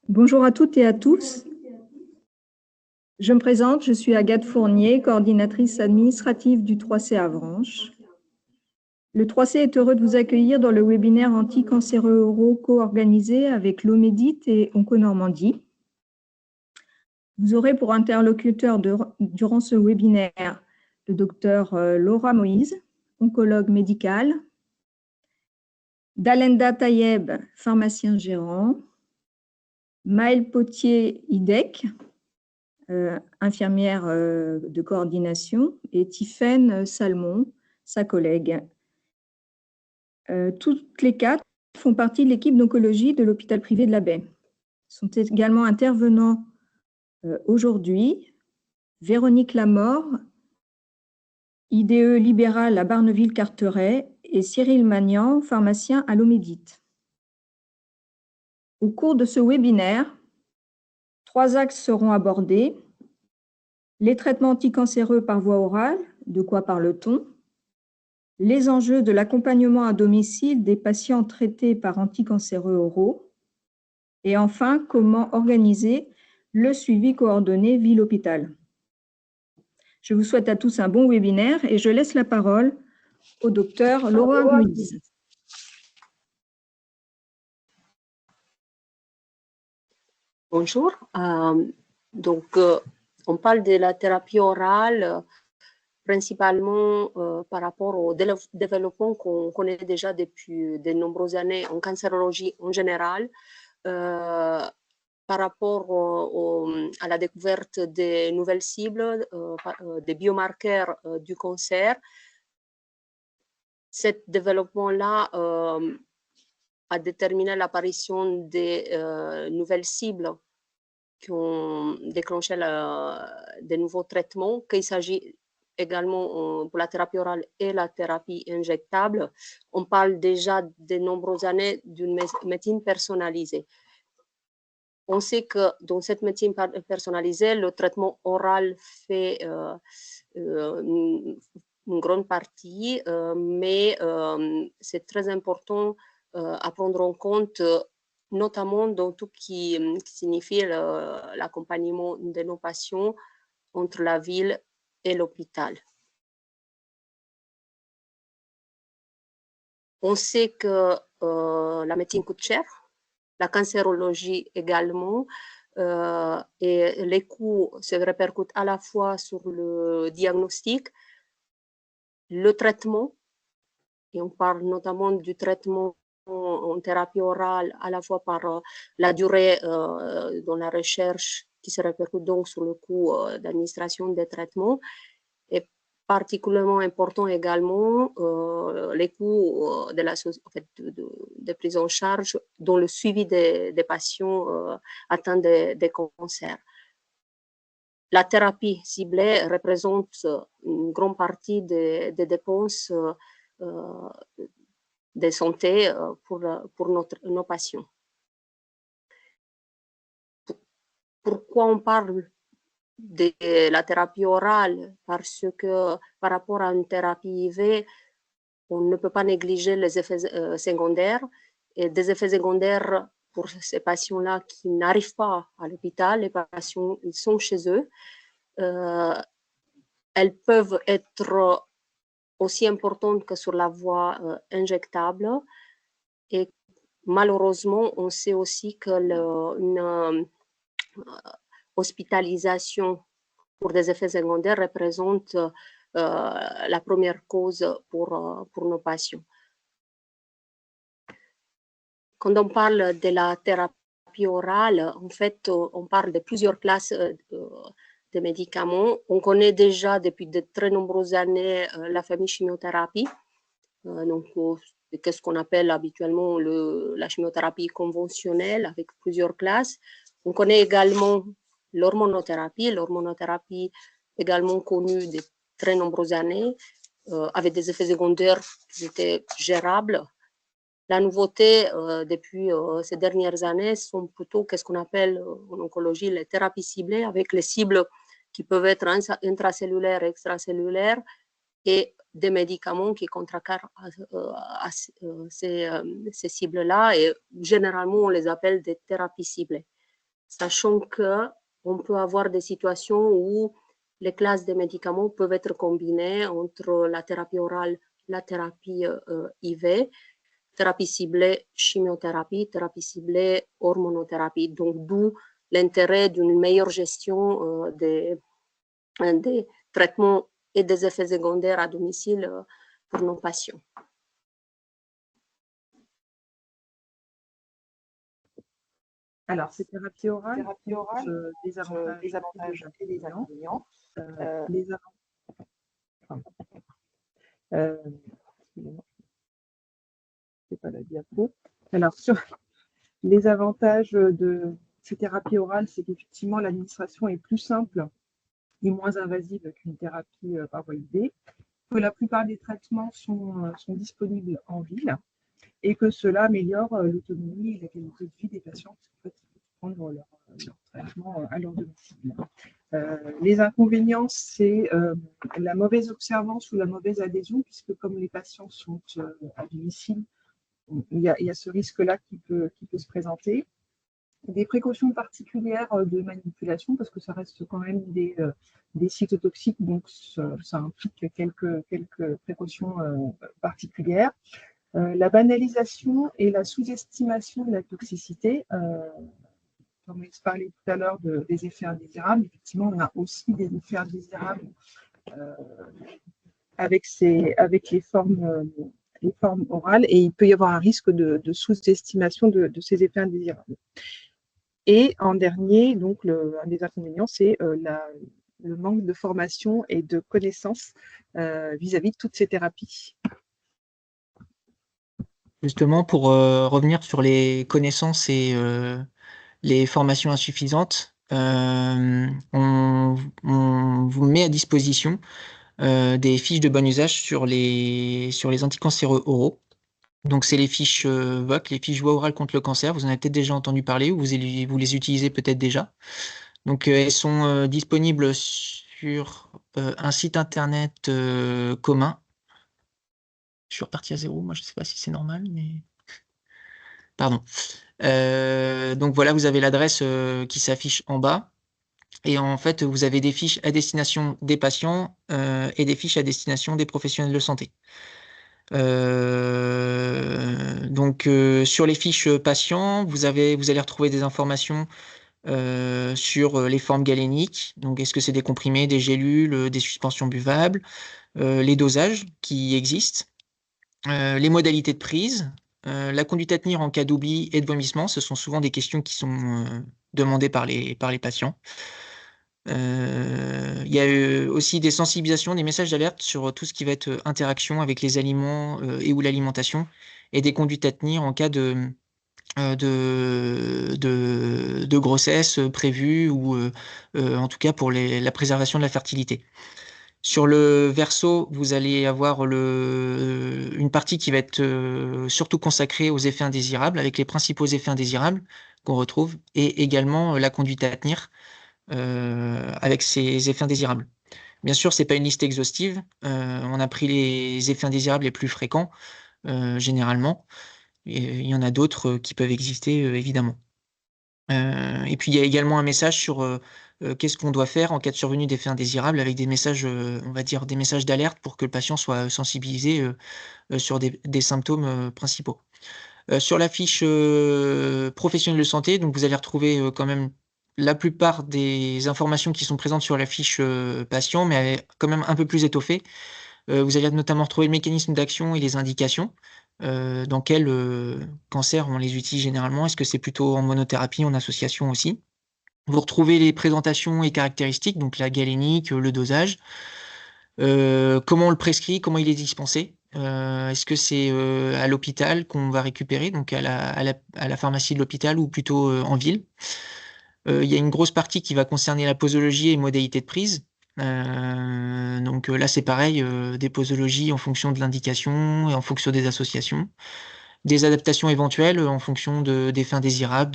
Bonjour à toutes et à tous. Je me présente, je suis Agathe Fournier, coordinatrice administrative du 3C Avranches. Le 3C est heureux de vous accueillir dans le webinaire anti-cancéreux oraux co-organisé avec l'Omédite et Onco-Normandie. Vous aurez pour interlocuteur durant ce webinaire le docteur Laura Moïse, oncologue médical, Dalenda Tayeb, pharmacien gérant, Maëlle Potier-Idec, infirmière de coordination, et Tiffaine Salmon, sa collègue. Toutes les quatre font partie de l'équipe d'oncologie de l'hôpital privé de la Baie. Sont également intervenants aujourd'hui Véronique Lamort, IDE libéral à Barneville-Carteret, et Cyril Magnan, pharmacien à l'Omédite. Au cours de ce webinaire, 3 axes seront abordés. Les traitements anticancéreux par voie orale, de quoi parle-t-on? Les enjeux de l'accompagnement à domicile des patients traités par anticancéreux oraux. Et enfin, comment organiser le suivi coordonné ville-hôpital. Je vous souhaite à tous un bon webinaire et je laisse la parole au docteur Laura Moïse. Bonjour. On parle de la thérapie orale principalement par rapport au développement qu'on connaît déjà depuis de nombreuses années en cancérologie en général, par rapport à la découverte des nouvelles cibles, des biomarqueurs du cancer. Ce développement-là a déterminé l'apparition des nouvelles cibles qui ont déclenché des nouveaux traitements, qu'il s'agit également pour la thérapie orale et la thérapie injectable. On parle déjà de nombreuses années d'une médecine personnalisée. On sait que dans cette médecine personnalisée, le traitement oral fait une grande partie, mais c'est très important à prendre en compte, notamment dans tout ce qui signifie l'accompagnement de nos patients entre la ville et l'hôpital. On sait que la médecine coûte cher, la cancérologie également, et les coûts se répercutent à la fois sur le diagnostic, le traitement, et on parle notamment du traitement en thérapie orale, à la fois par la durée dans la recherche qui se répercute donc sur le coût d'administration des traitements, et particulièrement important également les coûts de prise en charge dans le suivi des patients atteints de cancers. La thérapie ciblée représente une grande partie des dépenses de santé pour nos patients. Pourquoi on parle de la thérapie orale? Parce que par rapport à une thérapie IV, on ne peut pas négliger les effets secondaires, et des effets secondaires pour ces patients-là qui n'arrivent pas à l'hôpital. Les patients, ils sont chez eux. Elles peuvent être aussi importantes que sur la voie injectable. Et malheureusement, on sait aussi que une hospitalisation pour des effets secondaires représente la première cause pour nos patients. Quand on parle de la thérapie orale, en fait, on parle de plusieurs classes de médicaments. On connaît déjà depuis de très nombreuses années la famille chimiothérapie. Donc, qu'est-ce qu'on appelle habituellement la chimiothérapie conventionnelle avec plusieurs classes. On connaît également l'hormonothérapie également connue de très nombreuses années, avec des effets secondaires qui étaient gérables. La nouveauté depuis ces dernières années sont plutôt qu'est-ce qu'on appelle en oncologie les thérapies ciblées, avec les cibles qui peuvent être intracellulaires, extracellulaires, et des médicaments qui contrecarrent ces cibles-là, et généralement on les appelle des thérapies ciblées. sachant qu'on peut avoir des situations où les classes de médicaments peuvent être combinées entre la thérapie orale, la thérapie IV, thérapie ciblée chimiothérapie, thérapie ciblée hormonothérapie. Donc, d'où l'intérêt d'une meilleure gestion des traitements et des effets secondaires à domicile pour nos patients. Alors, ces thérapies orales, des avantages et des inconvénients. Excusez-moi, c'est pas la diapo. Alors, sur les avantages de ces thérapies orales, c'est qu'effectivement, l'administration est plus simple et moins invasive qu'une thérapie par voie IV, que la plupart des traitements sont disponibles en ville et que cela améliore l'autonomie et la qualité de vie des patients qui peuvent prendre leur traitement à leur domicile. Les inconvénients, c'est la mauvaise observance ou la mauvaise adhésion, puisque comme les patients sont à domicile, il y a ce risque-là qui peut se présenter. Des précautions particulières de manipulation, parce que ça reste quand même des cytotoxiques, donc ça implique quelques précautions particulières. La banalisation et la sous-estimation de la toxicité. Comme je parlais tout à l'heure des effets indésirables, effectivement, on a aussi des effets indésirables avec les formes orales, et il peut y avoir un risque de sous-estimation de ces effets indésirables. Et en dernier, donc, un des inconvénients, c'est le manque de formation et de connaissances vis-à-vis de toutes ces thérapies. Justement, pour revenir sur les connaissances et les formations insuffisantes, on vous met à disposition des fiches de bon usage sur les anticancéreux oraux. Donc, c'est les fiches VOC, les fiches voie orale contre le cancer. Vous en avez peut-être déjà entendu parler ou vous les utilisez peut-être déjà. Donc, elles sont disponibles sur un site internet commun. Je suis reparti à zéro. Moi, je ne sais pas si c'est normal, mais... Pardon. Donc, voilà, vous avez l'adresse qui s'affiche en bas. Et en fait, vous avez des fiches à destination des patients et des fiches à destination des professionnels de santé. Donc, sur les fiches patients, vous allez retrouver des informations sur les formes galéniques. Donc, est-ce que c'est des comprimés, des gélules, des suspensions buvables, les dosages qui existent, les modalités de prise, la conduite à tenir en cas d'oubli et de vomissement. Ce sont souvent des questions qui sont demandées par les patients. Il y a aussi des sensibilisations, des messages d'alerte sur tout ce qui va être interaction avec les aliments et ou l'alimentation, et des conduites à tenir en cas de grossesse prévue ou en tout cas pour la préservation de la fertilité. Sur le verso, vous allez avoir une partie qui va être surtout consacrée aux effets indésirables, avec les principaux effets indésirables qu'on retrouve, et également la conduite à tenir avec ces effets indésirables. Bien sûr, ce n'est pas une liste exhaustive. On a pris les effets indésirables les plus fréquents, généralement. Et il y en a d'autres qui peuvent exister, évidemment. Et puis, il y a également un message sur qu'est-ce qu'on doit faire en cas de survenue d'effets indésirables, avec des messages, on va dire, des messages d'alerte pour que le patient soit sensibilisé sur des symptômes principaux. Sur la fiche professionnelle de santé, donc vous allez retrouver quand même la plupart des informations qui sont présentes sur la fiche patient, mais elle est quand même un peu plus étoffée. Vous allez notamment retrouver le mécanisme d'action et les indications. Dans quel cancer on les utilise généralement? Est-ce que c'est plutôt en monothérapie, en association aussi? Vous retrouvez les présentations et caractéristiques, donc la galénique, le dosage. Comment on le prescrit, comment il est dispensé? Est-ce que c'est à l'hôpital qu'on va récupérer, donc à la pharmacie de l'hôpital, ou plutôt en ville? Il y a une grosse partie qui va concerner la posologie et modalités de prise. Donc là, c'est pareil, des posologies en fonction de l'indication et en fonction des associations. Des adaptations éventuelles en fonction d'effets indésirables,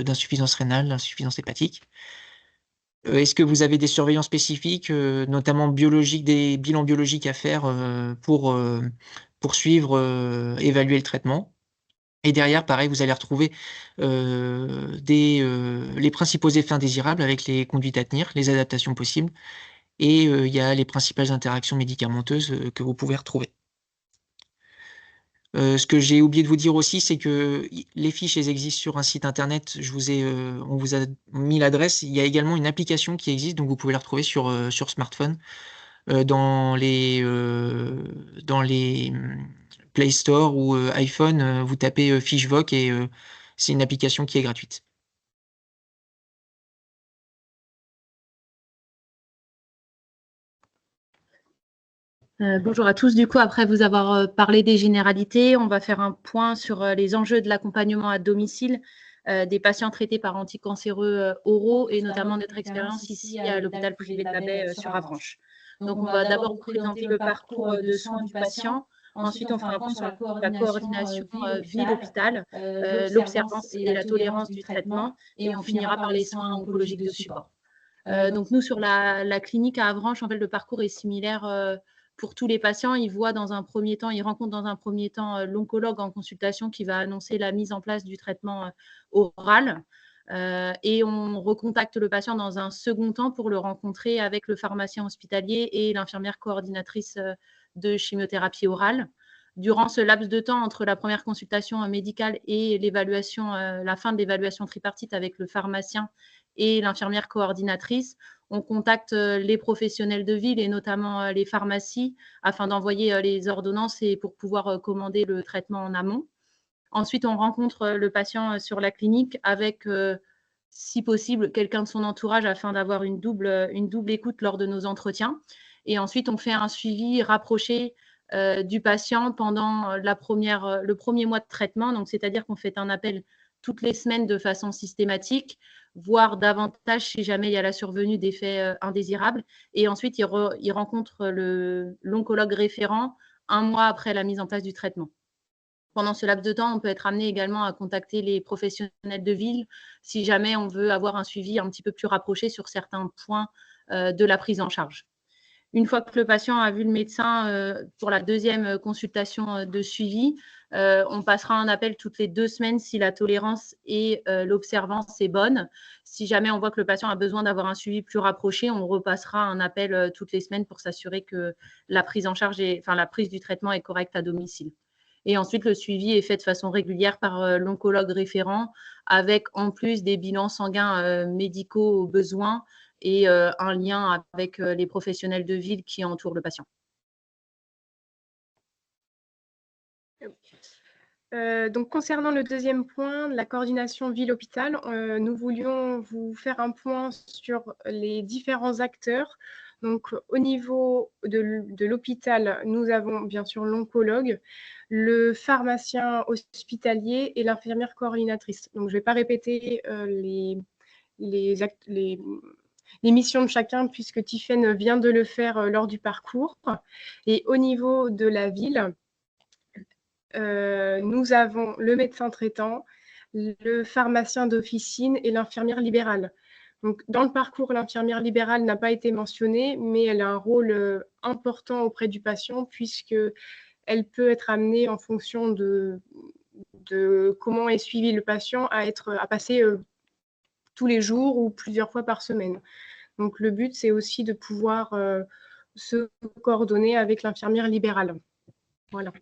d'insuffisance rénale, d'insuffisance hépatique. Est-ce que vous avez des surveillances spécifiques, notamment biologiques, des bilans biologiques à faire pour suivre, évaluer le traitement? Et derrière, pareil, vous allez retrouver les principaux effets indésirables avec les conduites à tenir, les adaptations possibles, et il y a les principales interactions médicamenteuses que vous pouvez retrouver. Ce que j'ai oublié de vous dire aussi, c'est que les fiches, elles existent sur un site internet. On vous a mis l'adresse. Il y a également une application qui existe, donc vous pouvez la retrouver sur smartphone, dans les Play Store ou iPhone. Vous tapez FicheVoc et c'est une application qui est gratuite. Bonjour à tous. Du coup, après vous avoir parlé des généralités, on va faire un point sur les enjeux de l'accompagnement à domicile des patients traités par anticancéreux oraux et notamment notre expérience ici à l'hôpital privé de la Baie sur Avranches. Donc, on va d'abord vous présenter le parcours de soins du patient. Ensuite, on fera un point sur la coordination ville-hôpital, l'observance et la tolérance du traitement, et on finira par les soins oncologiques de support. Donc, nous, sur la clinique à Avranches, en fait, le parcours est similaire pour tous les patients. Ils rencontrent dans un premier temps l'oncologue en consultation qui va annoncer la mise en place du traitement oral. Et on recontacte le patient dans un second temps pour le rencontrer avec le pharmacien hospitalier et l'infirmière coordinatrice de chimiothérapie orale. Durant ce laps de temps entre la première consultation médicale et la fin de l'évaluation tripartite avec le pharmacien et l'infirmière coordinatrice, on contacte les professionnels de ville et notamment les pharmacies afin d'envoyer les ordonnances et pour pouvoir commander le traitement en amont. Ensuite, on rencontre le patient sur la clinique avec, si possible, quelqu'un de son entourage afin d'avoir une double écoute lors de nos entretiens. Et ensuite, on fait un suivi rapproché du patient pendant le premier mois de traitement. Donc, c'est-à-dire qu'on fait un appel toutes les semaines de façon systématique, voire davantage si jamais il y a la survenue d'effets indésirables. Et ensuite, il rencontre l'oncologue référent un mois après la mise en place du traitement. Pendant ce laps de temps, on peut être amené également à contacter les professionnels de ville si jamais on veut avoir un suivi un petit peu plus rapproché sur certains points de la prise en charge. Une fois que le patient a vu le médecin pour la deuxième consultation de suivi, on passera un appel toutes les 2 semaines si la tolérance et l'observance est bonne. Si jamais on voit que le patient a besoin d'avoir un suivi plus rapproché, on repassera un appel toutes les semaines pour s'assurer que la prise en charge la prise du traitement est correcte à domicile. Et ensuite, le suivi est fait de façon régulière par l'oncologue référent avec en plus des bilans sanguins médicaux au besoin et un lien avec les professionnels de ville qui entourent le patient. Donc, concernant le deuxième point, la coordination ville-hôpital, nous voulions vous faire un point sur les différents acteurs. Donc, au niveau de l'hôpital, nous avons bien sûr l'oncologue, le pharmacien hospitalier et l'infirmière coordinatrice. Donc, je ne vais pas répéter les missions de chacun puisque Tiffaine vient de le faire lors du parcours. Et au niveau de la ville, nous avons le médecin traitant, le pharmacien d'officine et l'infirmière libérale. Donc, dans le parcours, l'infirmière libérale n'a pas été mentionnée, mais elle a un rôle important auprès du patient puisqu'elle peut être amenée en fonction de comment est suivi le patient à passer tous les jours ou plusieurs fois par semaine. Donc, le but, c'est aussi de pouvoir se coordonner avec l'infirmière libérale. Voilà.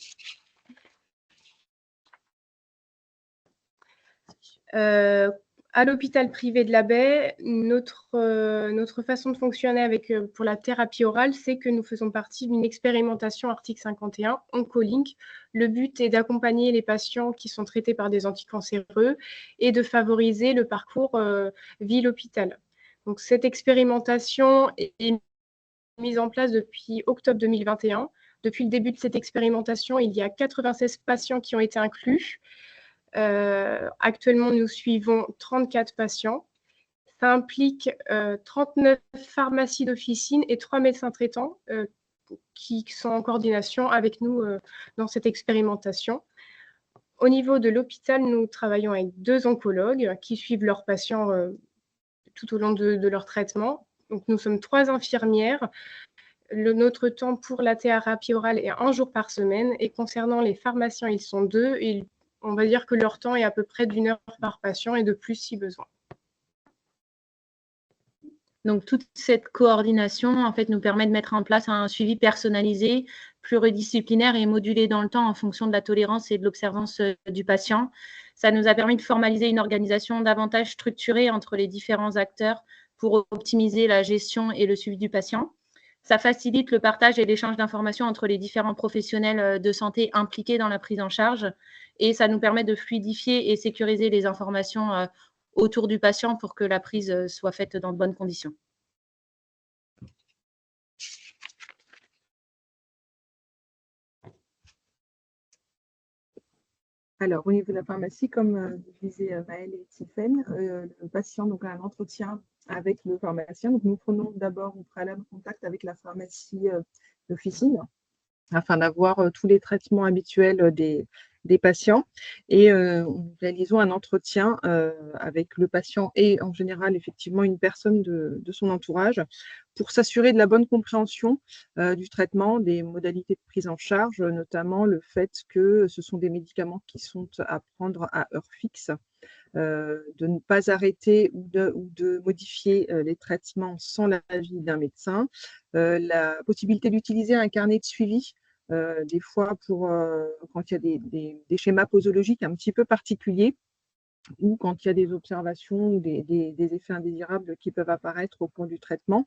À l'hôpital privé de la Baie, notre façon de fonctionner pour la thérapie orale, c'est que nous faisons partie d'une expérimentation article 51 Oncolink. Le but est d'accompagner les patients qui sont traités par des anticancéreux et de favoriser le parcours ville-hôpital. Donc, cette expérimentation est mise en place depuis octobre 2021. Depuis le début de cette expérimentation, il y a 96 patients qui ont été inclus. Actuellement, nous suivons 34 patients. Ça implique 39 pharmacies d'officine et 3 médecins traitants qui sont en coordination avec nous dans cette expérimentation. Au niveau de l'hôpital, nous travaillons avec 2 oncologues qui suivent leurs patients tout au long de leur traitement. Donc, nous sommes 3 infirmières. Notre temps pour la thérapie orale est 1 jour par semaine. Et concernant les pharmaciens, ils sont 2. on va dire que leur temps est à peu près d'1 heure par patient et de plus si besoin. Donc, toute cette coordination, en fait, nous permet de mettre en place un suivi personnalisé, pluridisciplinaire et modulé dans le temps en fonction de la tolérance et de l'observance du patient. Ça nous a permis de formaliser une organisation davantage structurée entre les différents acteurs pour optimiser la gestion et le suivi du patient. Ça facilite le partage et l'échange d'informations entre les différents professionnels de santé impliqués dans la prise en charge et ça nous permet de fluidifier et sécuriser les informations autour du patient pour que la prise soit faite dans de bonnes conditions. Alors, au niveau de la pharmacie, comme disaient Maëlle et Tiffaine, le patient donc, a un entretien avec le pharmacien. Donc, nous prenons d'abord au préalable contact avec la pharmacie d'officine afin d'avoir tous les traitements habituels des patients et nous réalisons un entretien avec le patient et en général effectivement une personne de son entourage pour s'assurer de la bonne compréhension du traitement, des modalités de prise en charge, notamment le fait que ce sont des médicaments qui sont à prendre à heure fixe, de ne pas arrêter ou de modifier les traitements sans l'avis d'un médecin, la possibilité d'utiliser un carnet de suivi des fois quand il y a des schémas posologiques un petit peu particuliers ou quand il y a des observations ou des effets indésirables qui peuvent apparaître au cours du traitement.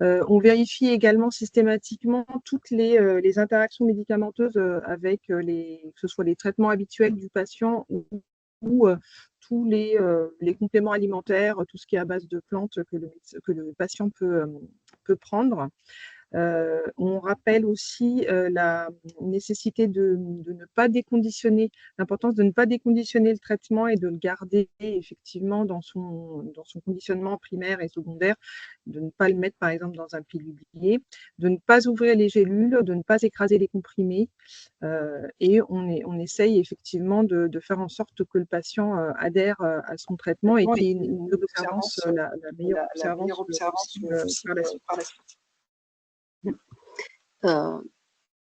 On vérifie également systématiquement toutes les interactions médicamenteuses avec que ce soit les traitements habituels du patient ou tous les compléments alimentaires, tout ce qui est à base de plantes que le patient peut prendre. On rappelle aussi la nécessité de ne pas déconditionner, l'importance de ne pas déconditionner le traitement et de le garder effectivement dans son conditionnement primaire et secondaire, de ne pas le mettre par exemple dans un pilulier, de ne pas ouvrir les gélules, de ne pas écraser les comprimés et on essaye effectivement de faire en sorte que le patient adhère à son traitement et qu'il y ait une observance, la meilleure observance par la suite. En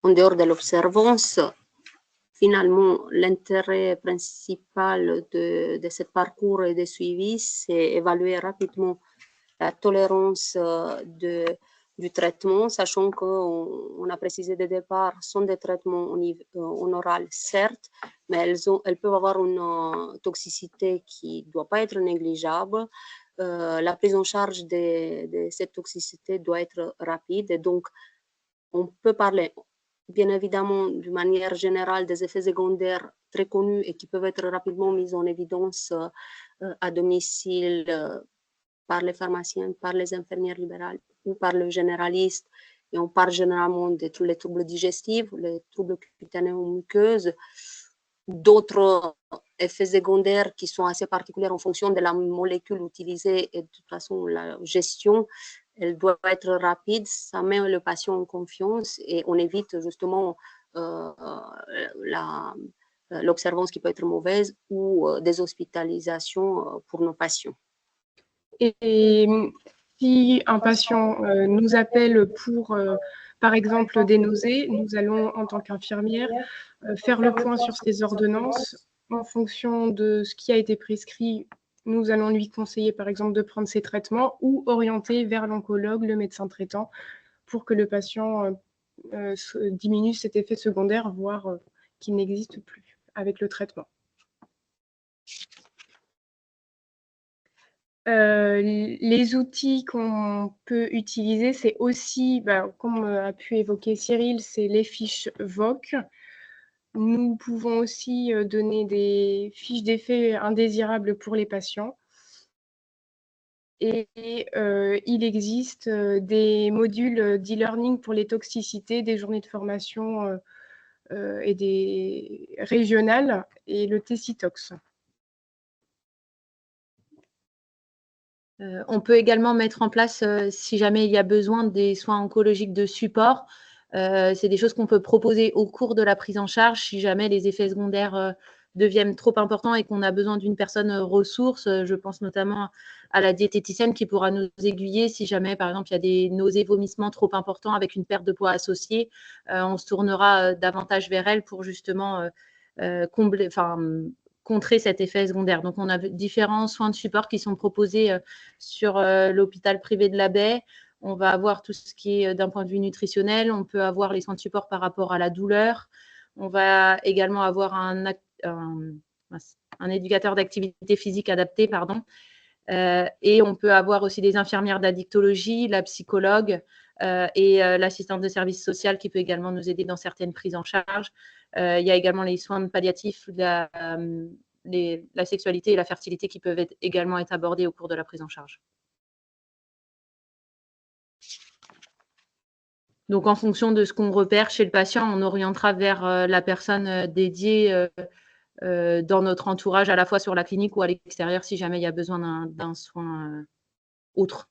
dehors de l'observance, finalement, l'intérêt principal de ce parcours et de suivi, c'est évaluer rapidement la tolérance du traitement, sachant qu'on a précisé dès le départ, sont des traitements en oral, certes, mais elles peuvent avoir une toxicité qui ne doit pas être négligeable. La prise en charge de cette toxicité doit être rapide et donc on peut parler bien évidemment d'une manière générale des effets secondaires très connus et qui peuvent être rapidement mis en évidence à domicile par les pharmaciens, par les infirmières libérales ou par le généraliste. Et on parle généralement de tous les troubles digestifs, les troubles cutanés ou muqueuses, d'autres effets secondaires qui sont assez particuliers en fonction de la molécule utilisée et de toute façon la gestion. Elle doit être rapide, ça met le patient en confiance et on évite justement l'observance qui peut être mauvaise ou des hospitalisations pour nos patients. Et si un patient nous appelle pour, par exemple, des nausées, nous allons, en tant qu'infirmière, faire le point sur ses ordonnances. En fonction de ce qui a été prescrit, nous allons lui conseiller, par exemple, de prendre ses traitements ou orienter vers l'oncologue, le médecin traitant, pour que le patient diminue cet effet secondaire, voire qu'il n'existe plus avec le traitement. Les outils qu'on peut utiliser, c'est aussi, comme a pu évoquer Cyril, c'est les fiches VOC. Nous pouvons aussi donner des fiches d'effets indésirables pour les patients. Et il existe des modules d'e-learning pour les toxicités, des journées de formation et des régionales et le Tessitox. On peut également mettre en place, si jamais il y a besoin, des soins oncologiques de support. C'est des choses qu'on peut proposer au cours de la prise en charge si jamais les effets secondaires deviennent trop importants et qu'on a besoin d'une personne ressource. Je pense notamment à la diététicienne qui pourra nous aiguiller si jamais, par exemple, il y a des nausées, vomissements trop importants avec une perte de poids associée. On se tournera davantage vers elle pour justement contrer cet effet secondaire. Donc, on a différents soins de support qui sont proposés sur l'hôpital privé de la Baie. On va avoir tout ce qui est d'un point de vue nutritionnel. On peut avoir les soins de support par rapport à la douleur. On va également avoir un éducateur d'activité physique adapté, pardon. Et on peut avoir aussi des infirmières d'addictologie, la psychologue et l'assistante de service social qui peut également nous aider dans certaines prises en charge. Il y a également les soins palliatifs, la sexualité et la fertilité qui peuvent également être abordés au cours de la prise en charge. Donc, en fonction de ce qu'on repère chez le patient, on orientera vers la personne dédiée dans notre entourage, à la fois sur la clinique ou à l'extérieur, si jamais il y a besoin d'un soin autre.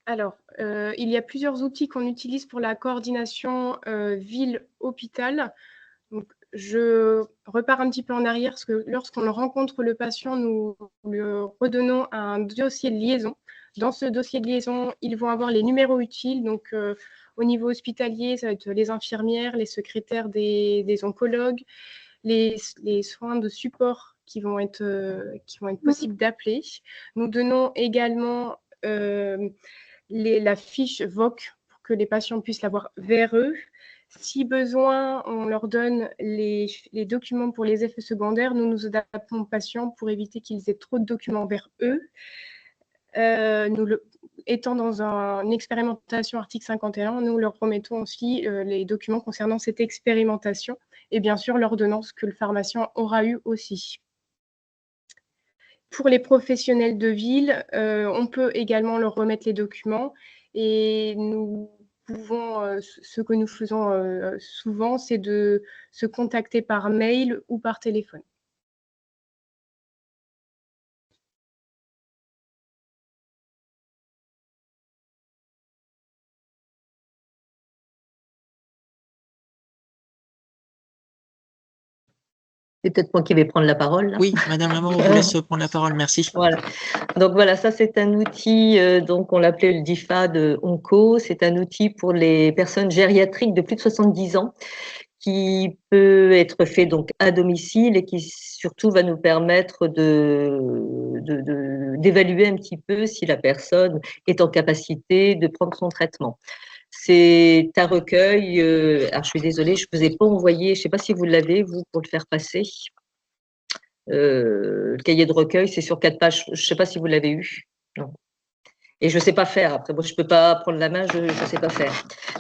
Alors, il y a plusieurs outils qu'on utilise pour la coordination ville-hôpital. Donc, je repars un petit peu en arrière parce que lorsqu'on rencontre le patient, nous lui redonnons un dossier de liaison. Dans ce dossier de liaison, ils vont avoir les numéros utiles. Donc, au niveau hospitalier, ça va être les infirmières, les secrétaires des oncologues, les soins de support qui vont être possibles d'appeler. Nous donnons également la fiche VOC pour que les patients puissent l'avoir vers eux. Si besoin, on leur donne les documents pour les effets secondaires. Nous adaptons aux patients pour éviter qu'ils aient trop de documents vers eux. Étant dans une expérimentation article 51, nous leur remettons aussi les documents concernant cette expérimentation et bien sûr l'ordonnance que le pharmacien aura eu aussi. Pour les professionnels de ville, on peut également leur remettre les documents et ce que nous faisons souvent, c'est de se contacter par mail ou par téléphone. C'est peut-être moi qui vais prendre la parole. Là. Oui, Madame Lamour, on vous laisse prendre la parole, merci. Voilà. Donc voilà, ça c'est un outil, donc on l'appelait le DIFA de Onco, c'est un outil pour les personnes gériatriques de plus de 70 ans qui peut être fait donc à domicile et qui surtout va nous permettre d'évaluer un petit peu si la personne est en capacité de prendre son traitement. C'est un recueil, alors je suis désolée, je ne vous ai pas envoyé, je ne sais pas si vous l'avez, vous, pour le faire passer. Le cahier de recueil, c'est sur 4 pages, je ne sais pas si vous l'avez eu. Non. Et je ne sais pas faire, après, moi, je ne peux pas prendre la main, je ne sais pas faire.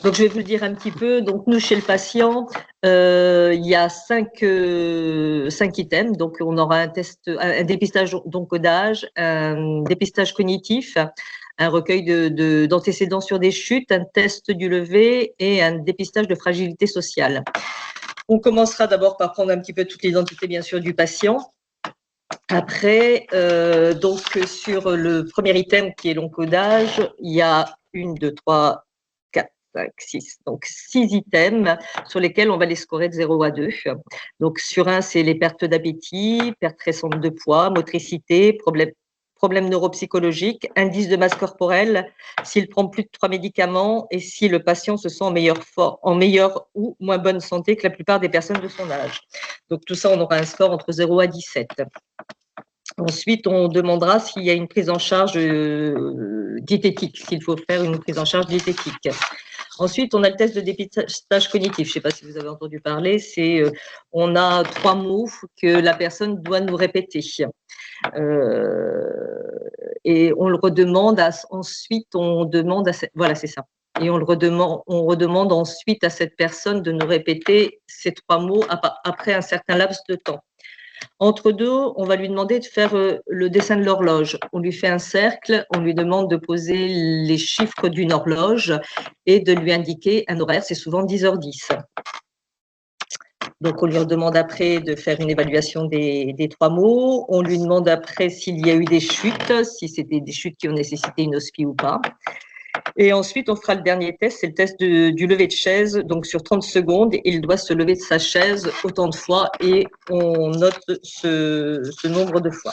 Donc, je vais vous le dire un petit peu. Donc, nous, chez le patient, il y a 5 items. Donc, on aura un dépistage d'encodage, un dépistage cognitif, un recueil d'antécédents sur des chutes, un test du lever et un dépistage de fragilité sociale. On commencera d'abord par prendre un petit peu toute l'identité, bien sûr, du patient. Après, donc sur le premier item qui est l'encodage, il y a 1, 2, 3, 4, 5, 6. Donc 6 items sur lesquels on va les scorer de 0 à 2. Donc sur 1, c'est les pertes d'appétit, perte récente de poids, motricité, problème neuropsychologique, indice de masse corporelle, s'il prend plus de 3 médicaments et si le patient se sent en meilleure ou moins bonne santé que la plupart des personnes de son âge. Donc tout ça, on aura un score entre 0 à 17. Ensuite, on demandera s'il y a une prise en charge diététique, s'il faut faire une prise en charge diététique. Ensuite, on a le test de dépistage cognitif. Je ne sais pas si vous avez entendu parler. On a 3 mots que la personne doit nous répéter. Et on le redemande. Ensuite, on demande voilà, c'est ça. Et on redemande ensuite à cette personne de nous répéter ces 3 mots après un certain laps de temps. Entre deux, on va lui demander de faire le dessin de l'horloge. On lui fait un cercle, on lui demande de poser les chiffres d'une horloge et de lui indiquer un horaire, c'est souvent 10h10. Donc, on lui demande après de faire une évaluation des 3 mots. On lui demande après s'il y a eu des chutes, si c'était des chutes qui ont nécessité une hospi ou pas. Et ensuite, on fera le dernier test, c'est le test du lever de chaise. Donc, sur 30 secondes, il doit se lever de sa chaise autant de fois et on note ce nombre de fois.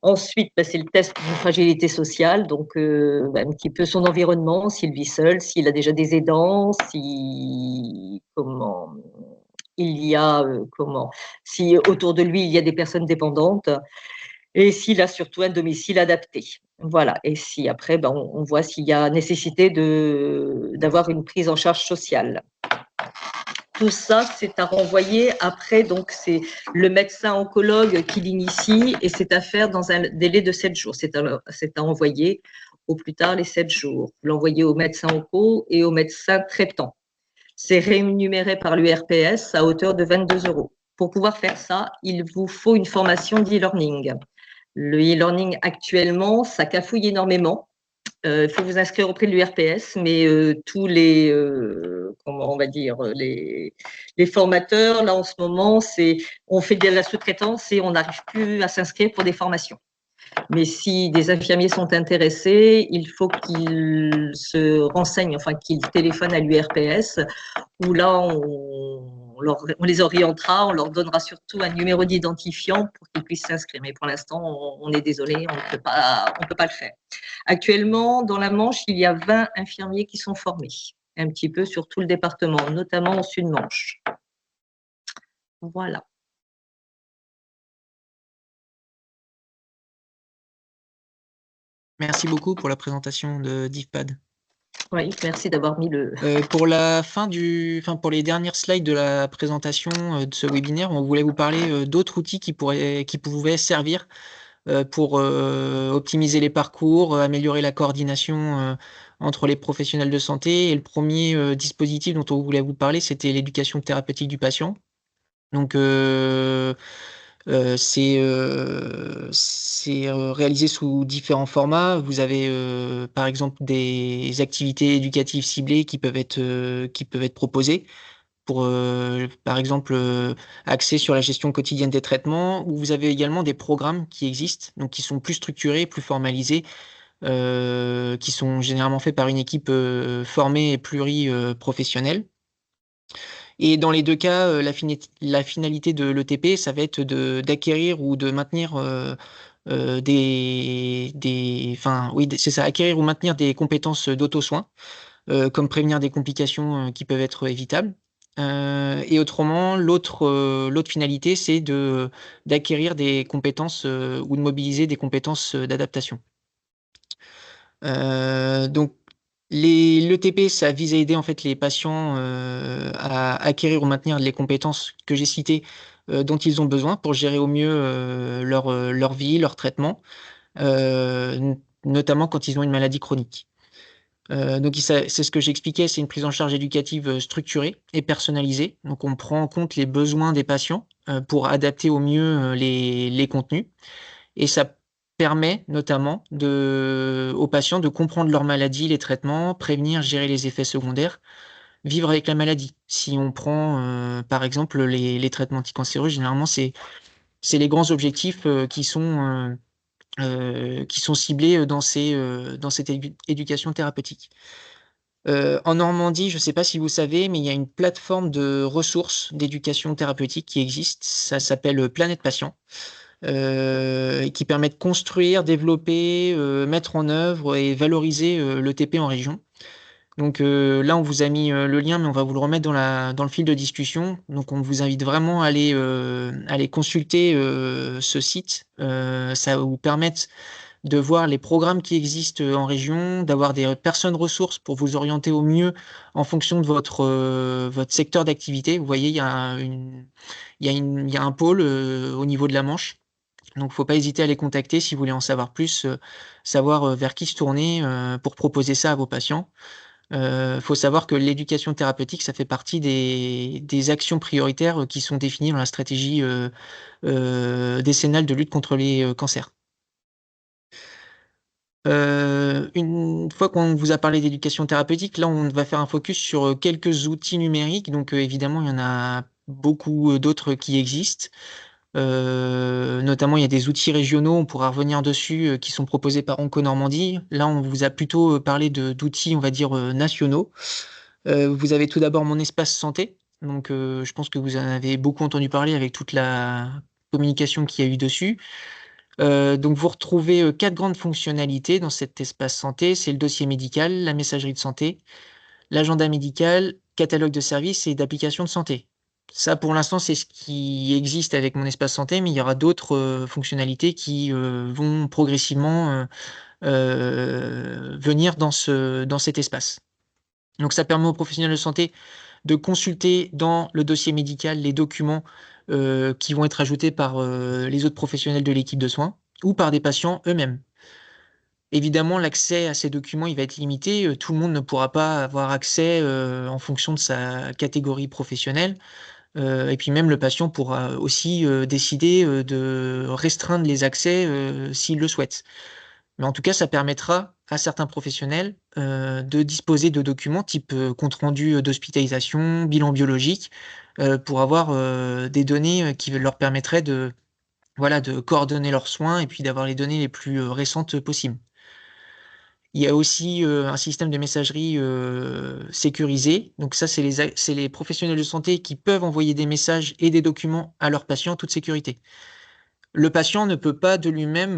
Ensuite, c'est le test de fragilité sociale, donc un petit peu son environnement, s'il vit seul, s'il a déjà des aidants, si autour de lui il y a des personnes dépendantes, et s'il a surtout un domicile adapté. Voilà. Et si après, on voit s'il y a nécessité d'avoir une prise en charge sociale. Tout ça, c'est à renvoyer après, donc c'est le médecin oncologue qui l'initie et c'est à faire dans un délai de 7 jours. C'est à envoyer au plus tard les 7 jours. Vous l'envoyez au médecin onco et au médecin traitant. C'est rémunéré par l'URPS à hauteur de 22 €. Pour pouvoir faire ça, il vous faut une formation d'e-learning. Le e-learning actuellement, ça cafouille énormément. Il faut vous inscrire auprès de l'URPS, mais tous les, les formateurs, là en ce moment, on fait de la sous-traitance et on n'arrive plus à s'inscrire pour des formations. Mais si des infirmiers sont intéressés, il faut qu'ils se renseignent, enfin qu'ils téléphonent à l'URPS, où là on les orientera, on leur donnera surtout un numéro d'identifiant pour qu'ils puissent s'inscrire. Mais pour l'instant, on est désolé, on ne peut pas le faire. Actuellement, dans la Manche, il y a 20 infirmiers qui sont formés, un petit peu sur tout le département, notamment au Sud-Manche. Voilà. Merci beaucoup pour la présentation de DivPad. Oui, merci d'avoir mis le… Pour les dernières slides de la présentation de ce webinaire, on voulait vous parler d'autres outils qui pouvaient servir pour optimiser les parcours, améliorer la coordination entre les professionnels de santé. Et le premier dispositif dont on voulait vous parler, c'était l'éducation thérapeutique du patient. Donc, c'est réalisé sous différents formats. Vous avez par exemple des activités éducatives ciblées qui peuvent être proposées pour par exemple axer sur la gestion quotidienne des traitements, ou vous avez également des programmes qui existent, donc qui sont plus structurés, plus formalisés, qui sont généralement faits par une équipe formée et pluriprofessionnelle. Et dans les deux cas, la finalité de l'ETP, ça va être d'acquérir ou de maintenir acquérir ou maintenir des compétences d'auto-soin, comme prévenir des complications qui peuvent être évitables. Et autrement, l'autre finalité, c'est d'acquérir des compétences ou de mobiliser des compétences d'adaptation. Donc, l'ETP, ça vise à aider en fait les patients à acquérir ou maintenir les compétences que j'ai citées dont ils ont besoin pour gérer au mieux leur vie, leur traitement, notamment quand ils ont une maladie chronique. Donc, c'est ce que j'expliquais, c'est une prise en charge éducative structurée et personnalisée. Donc, on prend en compte les besoins des patients pour adapter au mieux les contenus. Et ça permet notamment aux patients de comprendre leur maladie, les traitements, prévenir, gérer les effets secondaires, vivre avec la maladie. Si on prend par exemple les traitements anticancéreux, généralement c'est les grands objectifs qui sont ciblés dans cette éducation thérapeutique. En Normandie, je ne sais pas si vous savez, mais il y a une plateforme de ressources d'éducation thérapeutique qui existe. Ça s'appelle Planète Patient. Qui permet de construire, développer, mettre en œuvre et valoriser l'ETP en région. Donc là, on vous a mis le lien, mais on va vous le remettre dans le fil de discussion. Donc on vous invite vraiment à aller consulter ce site. Ça va vous permettre de voir les programmes qui existent en région, d'avoir des personnes ressources pour vous orienter au mieux en fonction de votre secteur d'activité. Vous voyez, il y a un pôle au niveau de la Manche. Donc, il ne faut pas hésiter à les contacter si vous voulez en savoir plus, savoir vers qui se tourner pour proposer ça à vos patients. Faut savoir que l'éducation thérapeutique, ça fait partie des actions prioritaires qui sont définies dans la stratégie décennale de lutte contre les cancers. Une fois qu'on vous a parlé d'éducation thérapeutique, là, on va faire un focus sur quelques outils numériques. Donc, évidemment, il y en a beaucoup d'autres qui existent. Notamment, il y a des outils régionaux, on pourra revenir dessus, qui sont proposés par Onco Normandie. Là, on vous a plutôt parlé d'outils, on va dire, nationaux. Vous avez tout d'abord Mon Espace Santé. Donc, je pense que vous en avez beaucoup entendu parler avec toute la communication qu'il y a eu dessus. Donc, vous retrouvez 4 grandes fonctionnalités dans cet espace santé. C'est le dossier médical, la messagerie de santé, l'agenda médical, catalogue de services et d'applications de santé. Ça, pour l'instant, c'est ce qui existe avec mon espace santé, mais il y aura d'autres fonctionnalités qui vont progressivement venir dans cet espace. Donc, ça permet aux professionnels de santé de consulter dans le dossier médical les documents qui vont être ajoutés par les autres professionnels de l'équipe de soins ou par des patients eux-mêmes. Évidemment, l'accès à ces documents, il va être limité. Tout le monde ne pourra pas avoir accès en fonction de sa catégorie professionnelle. Et puis même le patient pourra aussi décider de restreindre les accès s'il le souhaite. Mais en tout cas, ça permettra à certains professionnels de disposer de documents type compte-rendu d'hospitalisation, bilan biologique, pour avoir des données qui leur permettraient de coordonner leurs soins et puis d'avoir les données les plus récentes possibles. Il y a aussi un système de messagerie sécurisé. Donc ça, c'est les professionnels de santé qui peuvent envoyer des messages et des documents à leurs patients en toute sécurité. Le patient ne peut pas de lui-même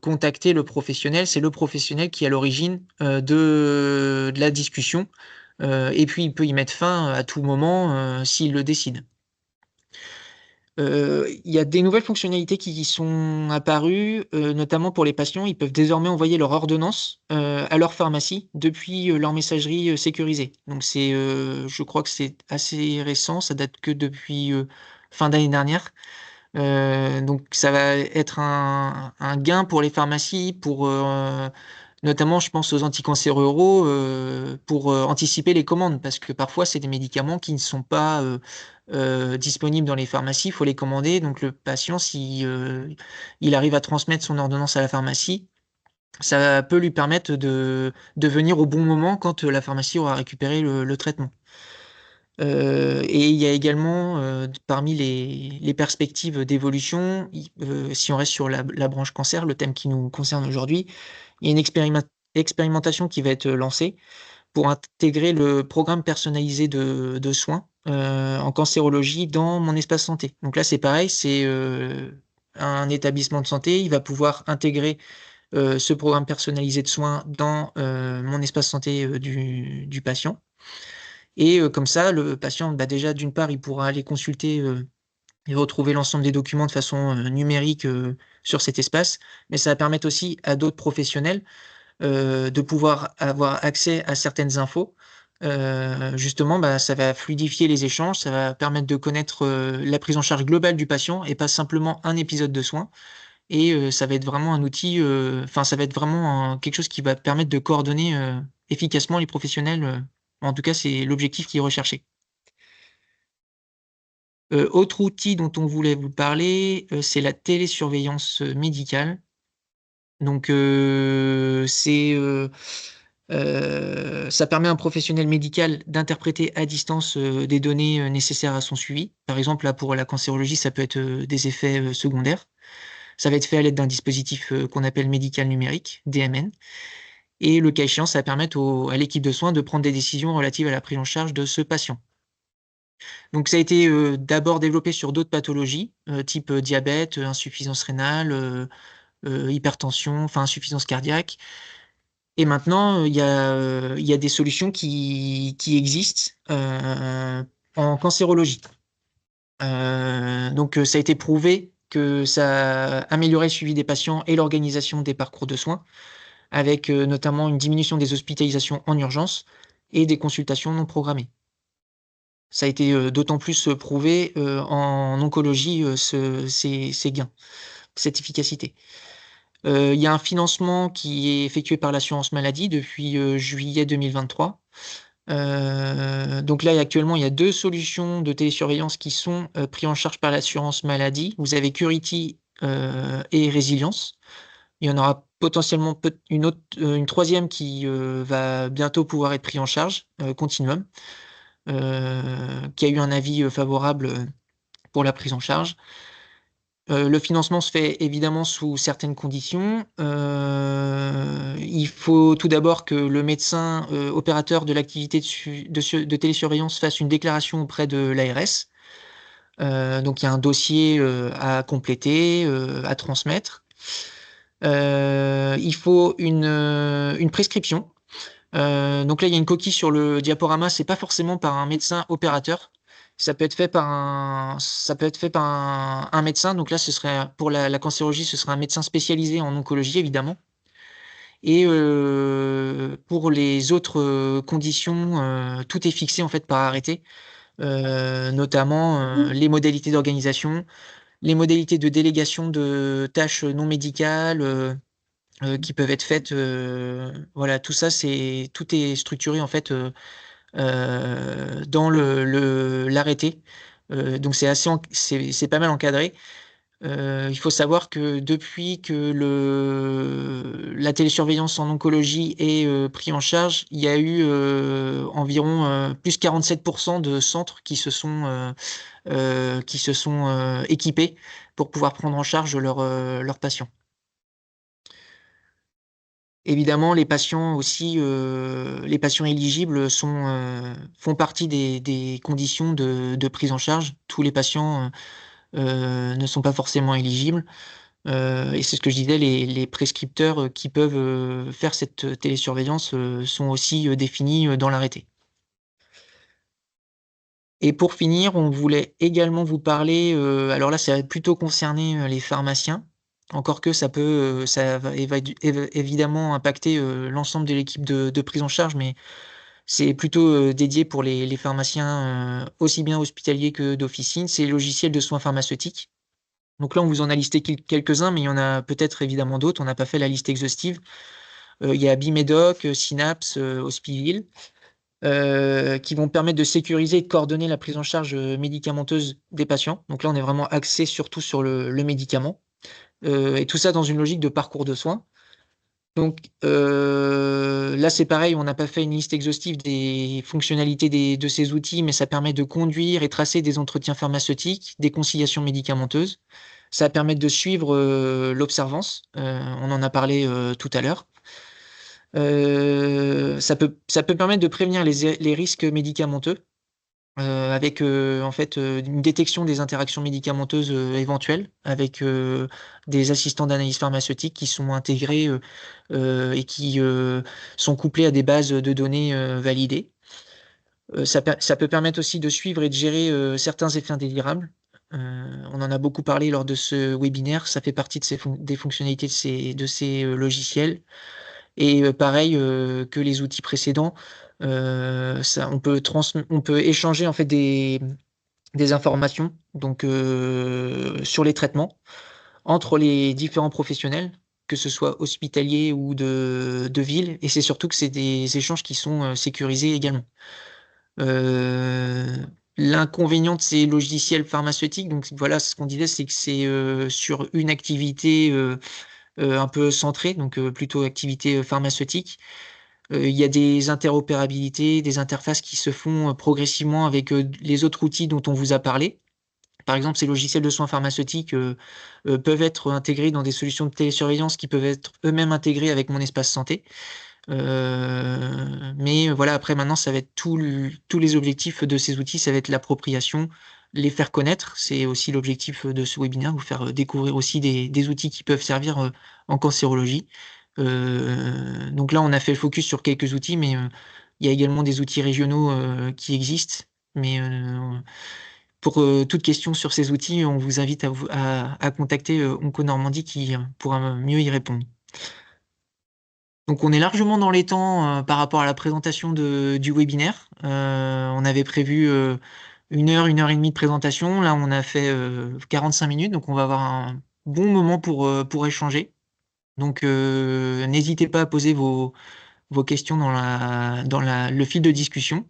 contacter le professionnel. C'est le professionnel qui est à l'origine de la discussion. Et puis, il peut y mettre fin à tout moment s'il le décide. Il y a des nouvelles fonctionnalités qui sont apparues, notamment pour les patients. Ils peuvent désormais envoyer leur ordonnance à leur pharmacie depuis leur messagerie sécurisée. Donc, je crois que c'est assez récent. Ça date que depuis fin d'année dernière. Donc ça va être un gain pour les pharmacies, notamment je pense aux anticancéreux oraux, pour anticiper les commandes, parce que parfois c'est des médicaments qui ne sont pas disponibles dans les pharmacies, il faut les commander, donc le patient, si il arrive à transmettre son ordonnance à la pharmacie, ça peut lui permettre de venir au bon moment quand la pharmacie aura récupéré le traitement. Et il y a également, parmi les perspectives d'évolution, si on reste sur la branche cancer, le thème qui nous concerne aujourd'hui, il y a une expérimentation qui va être lancée pour intégrer le programme personnalisé de soins en cancérologie dans mon espace santé. Donc là, c'est pareil, c'est un établissement de santé, il va pouvoir intégrer ce programme personnalisé de soins dans mon espace santé du patient. Et comme ça, le patient, déjà, d'une part, il pourra aller consulter et retrouver l'ensemble des documents de façon numérique sur cet espace, mais ça va permettre aussi à d'autres professionnels de pouvoir avoir accès à certaines infos. Justement, ça va fluidifier les échanges, ça va permettre de connaître la prise en charge globale du patient et pas simplement un épisode de soins. Et ça va être vraiment un outil, ça va être vraiment quelque chose qui va permettre de coordonner efficacement les professionnels. En tout cas, c'est l'objectif qui est recherché. Autre outil dont on voulait vous parler, c'est la télésurveillance médicale. Donc, ça permet à un professionnel médical d'interpréter à distance des données nécessaires à son suivi. Par exemple, là, pour la cancérologie, ça peut être des effets secondaires. Ça va être fait à l'aide d'un dispositif qu'on appelle médical numérique, DMN. Et le cas échéant, ça va permettre à l'équipe de soins de prendre des décisions relatives à la prise en charge de ce patient. Donc ça a été d'abord développé sur d'autres pathologies, type diabète, insuffisance rénale, hypertension, insuffisance cardiaque. Et maintenant, il y a des solutions qui existent en cancérologie. Donc ça a été prouvé que ça améliorait le suivi des patients et l'organisation des parcours de soins, avec notamment une diminution des hospitalisations en urgence et des consultations non programmées. Ça a été d'autant plus prouvé en oncologie, ces gains, cette efficacité. Il y a un financement qui est effectué par l'assurance maladie depuis juillet 2023. Donc là, actuellement, il y a 2 solutions de télésurveillance qui sont prises en charge par l'assurance maladie. Vous avez Curity et Résilience. Il y en aura potentiellement une troisième qui va bientôt pouvoir être prise en charge, Continuum, qui a eu un avis favorable pour la prise en charge. Le financement se fait évidemment sous certaines conditions. Il faut tout d'abord que le médecin opérateur de l'activité de télésurveillance fasse une déclaration auprès de l'ARS. Donc, il y a un dossier à compléter, à transmettre. Il faut une prescription. Donc là, il y a une coquille sur le diaporama. C'est pas forcément par un médecin opérateur. Ça peut être fait par un médecin. Donc là, ce serait pour la cancérologie, ce serait un médecin spécialisé en oncologie, évidemment. Et pour les autres conditions, tout est fixé en fait par arrêté, notamment les modalités d'organisation, les modalités de délégation de tâches non médicales qui peuvent être faites. Voilà, tout ça, tout est structuré en fait dans l'arrêté. Donc c'est pas mal encadré. Il faut savoir que depuis que la télésurveillance en oncologie est pris en charge, il y a eu environ plus 47% de centres qui se sont équipés pour pouvoir prendre en charge leurs patients. Évidemment, les patients aussi, les patients éligibles font partie des conditions de prise en charge. Tous les patients ne sont pas forcément éligibles. Et c'est ce que je disais, les prescripteurs qui peuvent faire cette télésurveillance sont aussi définis dans l'arrêté. Et pour finir, on voulait également vous parler, alors là, ça va plutôt concerner les pharmaciens, encore que ça va évidemment impacter l'ensemble de l'équipe de prise en charge, mais c'est plutôt dédié pour les pharmaciens aussi bien hospitaliers que d'officine. C'est les logiciels de soins pharmaceutiques. Donc là, on vous en a listé quelques-uns, mais il y en a peut-être évidemment d'autres. On n'a pas fait la liste exhaustive. Il y a Bimedoc, Synapse, Hospiville, qui vont permettre de sécuriser et de coordonner la prise en charge médicamenteuse des patients. Donc là, on est vraiment axé surtout sur le médicament. Et tout ça dans une logique de parcours de soins. Donc là, c'est pareil, on n'a pas fait une liste exhaustive des fonctionnalités de ces outils, mais ça permet de conduire et tracer des entretiens pharmaceutiques, des conciliations médicamenteuses. Ça va permettre de suivre l'observance. On en a parlé tout à l'heure. Ça peut permettre de prévenir les risques médicamenteux avec en fait une détection des interactions médicamenteuses éventuelles avec des assistants d'analyse pharmaceutique qui sont intégrés et qui sont couplés à des bases de données validées. Ça peut permettre aussi de suivre et de gérer certains effets indésirables. On en a beaucoup parlé lors de ce webinaire. Ça fait partie des fonctionnalités de ces logiciels. Et pareil que les outils précédents, on peut échanger en fait des informations donc sur les traitements entre les différents professionnels, que ce soit hospitaliers ou de ville. Et c'est surtout que c'est des échanges qui sont sécurisés également. L'inconvénient de ces logiciels pharmaceutiques, donc voilà, ce qu'on disait, c'est que c'est sur une activité un peu centrée, donc plutôt activité pharmaceutique. Il y a des interopérabilités, des interfaces qui se font progressivement avec les autres outils dont on vous a parlé. Par exemple, ces logiciels de soins pharmaceutiques peuvent être intégrés dans des solutions de télésurveillance qui peuvent être eux-mêmes intégrés avec mon espace santé. Mais voilà, après maintenant, ça va être tous les objectifs de ces outils, ça va être l'appropriation, les faire connaître. C'est aussi l'objectif de ce webinaire, vous faire découvrir aussi des outils qui peuvent servir en cancérologie. Donc là, on a fait le focus sur quelques outils, mais il y a également des outils régionaux qui existent. Mais pour toute question sur ces outils, on vous invite à contacter Onco Normandie qui pourra mieux y répondre. Donc on est largement dans les temps par rapport à la présentation du webinaire. On avait prévu 1 heure et demie de présentation. Là, on a fait 45 minutes, donc on va avoir un bon moment pour échanger. Donc n'hésitez pas à poser vos questions dans le fil de discussion.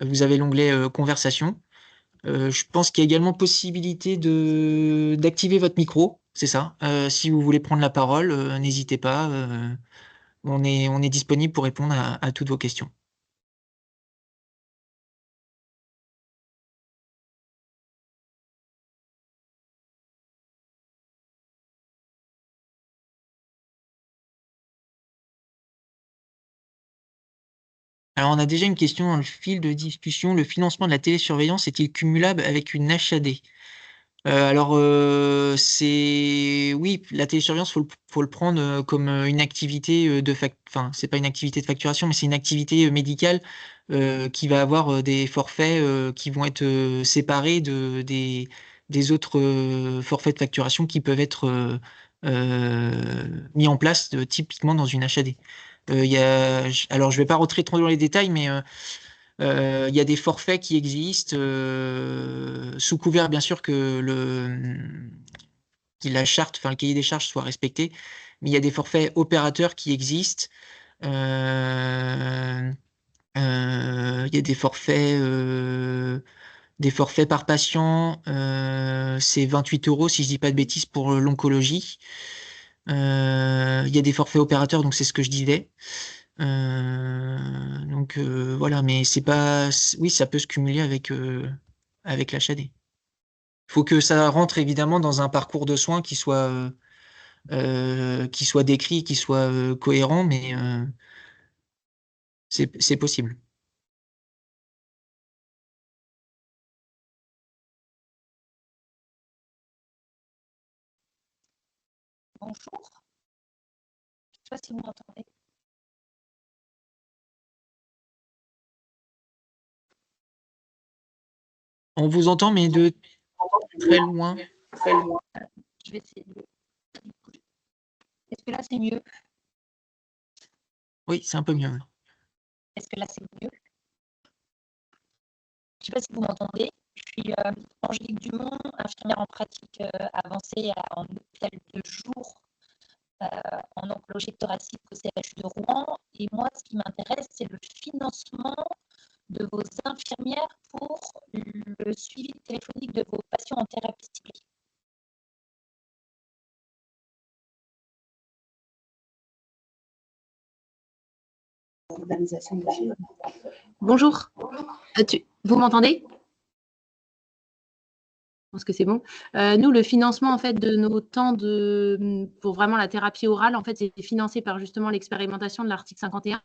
Vous avez l'onglet conversation. Je pense qu'il y a également possibilité d'activer votre micro, c'est ça. Si vous voulez prendre la parole, n'hésitez pas. On est disponible pour répondre à toutes vos questions. Alors, on a déjà une question dans le fil de discussion. Le financement de la télésurveillance est-il cumulable avec une HAD? Alors, oui, la télésurveillance, faut le prendre comme une activité enfin, c'est pas une activité de facturation, mais c'est une activité médicale qui va avoir des forfaits qui vont être séparés des autres forfaits de facturation qui peuvent être mis en place typiquement dans une HAD. Alors, je vais pas rentrer trop dans les détails, mais il y a des forfaits qui existent sous couvert, bien sûr, que la charte, enfin le cahier des charges soit respecté, mais il y a des forfaits opérateurs qui existent. Il y a des forfaits par patient, c'est 28 € si je dis pas de bêtises pour l'oncologie. Il y a des forfaits opérateurs, donc c'est ce que je disais. Donc voilà, mais c'est pas, oui, ça peut se cumuler avec l'HAD. Il faut que ça rentre évidemment dans un parcours de soins qui soit décrit, qui soit cohérent, mais c'est possible. Bonjour. Je ne sais pas si vous m'entendez. On vous entend, mais de très loin. Je vais essayer de... Est-ce que là, c'est mieux? Oui, c'est un peu mieux. Est-ce que là, c'est mieux? Je ne sais pas si vous m'entendez. Je suis Angélique Dumont, infirmière en pratique avancée en hôpital de jour en oncologie thoracique au CHU de Rouen. Et moi, ce qui m'intéresse, c'est le financement de vos infirmières pour le suivi téléphonique de vos patients en thérapie ciblée. Bonjour. Vous m'entendez? Je pense que c'est bon. Nous, le financement en fait de nos temps pour vraiment la thérapie orale, en fait, c'est financé par justement l'expérimentation de l'article 51.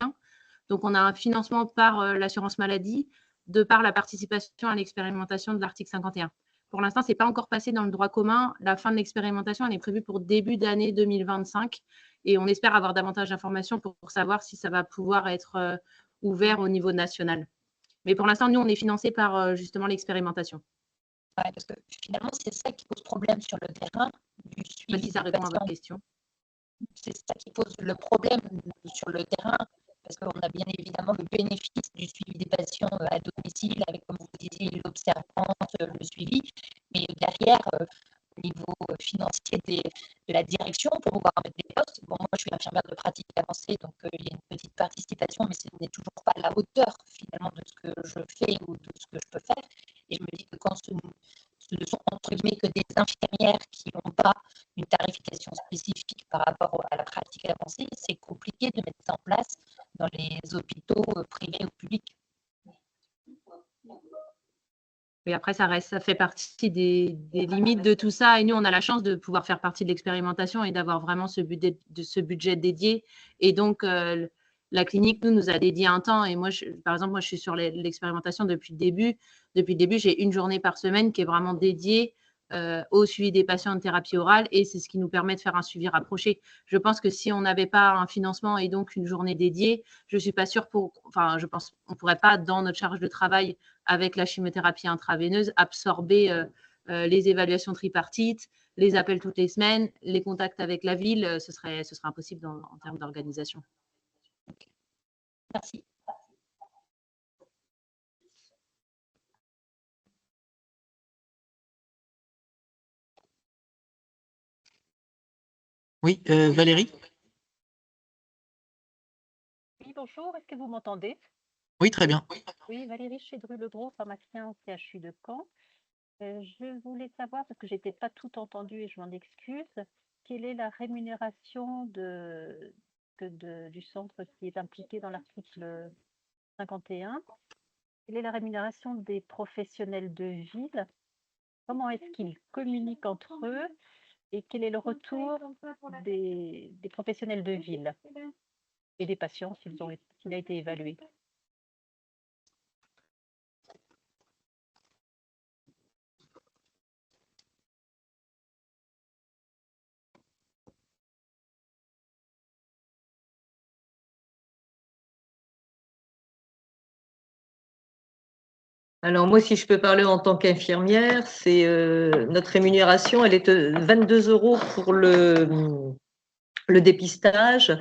Donc, on a un financement par l'assurance maladie de par la participation à l'expérimentation de l'article 51. Pour l'instant, ce n'est pas encore passé dans le droit commun. La fin de l'expérimentation, elle est prévue pour début d'année 2025 et on espère avoir davantage d'informations pour savoir si ça va pouvoir être ouvert au niveau national. Mais pour l'instant, nous, on est financé par justement l'expérimentation. Ouais, parce que finalement, c'est ça qui pose problème sur le terrain du suivi. Si ça répond à votre question. C'est ça qui pose le problème sur le terrain, parce qu'on a bien évidemment le bénéfice du suivi des patients à domicile, avec, comme vous disiez, l'observance, le suivi, mais derrière, au niveau financier de la direction, pour pouvoir mettre des postes, bon, moi je suis infirmière de pratique avancée, donc il y a une petite participation, mais ce n'est toujours pas à la hauteur finalement de ce que je fais ou de ce que je peux faire, et je me dis que quand ce ne sont entre guillemets que des infirmières qui n'ont pas une tarification spécifique par rapport à la pratique avancée, c'est compliqué de mettre ça en place dans les hôpitaux privés ou publics. Et après, ça fait partie des limites de tout ça. Et nous, on a la chance de pouvoir faire partie de l'expérimentation et d'avoir vraiment ce budget dédié. Et donc, la clinique, nous a dédié un temps. Et moi, par exemple, je suis sur l'expérimentation depuis le début. Depuis le début, j'ai une journée par semaine qui est vraiment dédiée au suivi des patients en thérapie orale. Et c'est ce qui nous permet de faire un suivi rapproché. Je pense que si on n'avait pas un financement et donc une journée dédiée, je ne suis pas sûre je pense qu'on ne pourrait pas, dans notre charge de travail, avec la chimiothérapie intraveineuse, absorber les évaluations tripartites, les appels toutes les semaines, les contacts avec la ville, ce serait impossible en termes d'organisation. Merci. Oui, Valérie? Oui, bonjour, est-ce que vous m'entendez? Oui, très bien. Oui, Valérie Chédru-Legros, pharmacien au CHU de Caen. Je voulais savoir, parce que je n'ai pas tout entendu et je m'en excuse, quelle est la rémunération du centre qui est impliqué dans l'article 51? Quelle est la rémunération des professionnels de ville? Comment est-ce qu'ils communiquent entre eux? Et quel est le retour des professionnels de ville et des patients s'il a été évalué? Alors moi, si je peux parler en tant qu'infirmière, c'est notre rémunération, elle est de 22 € pour le dépistage,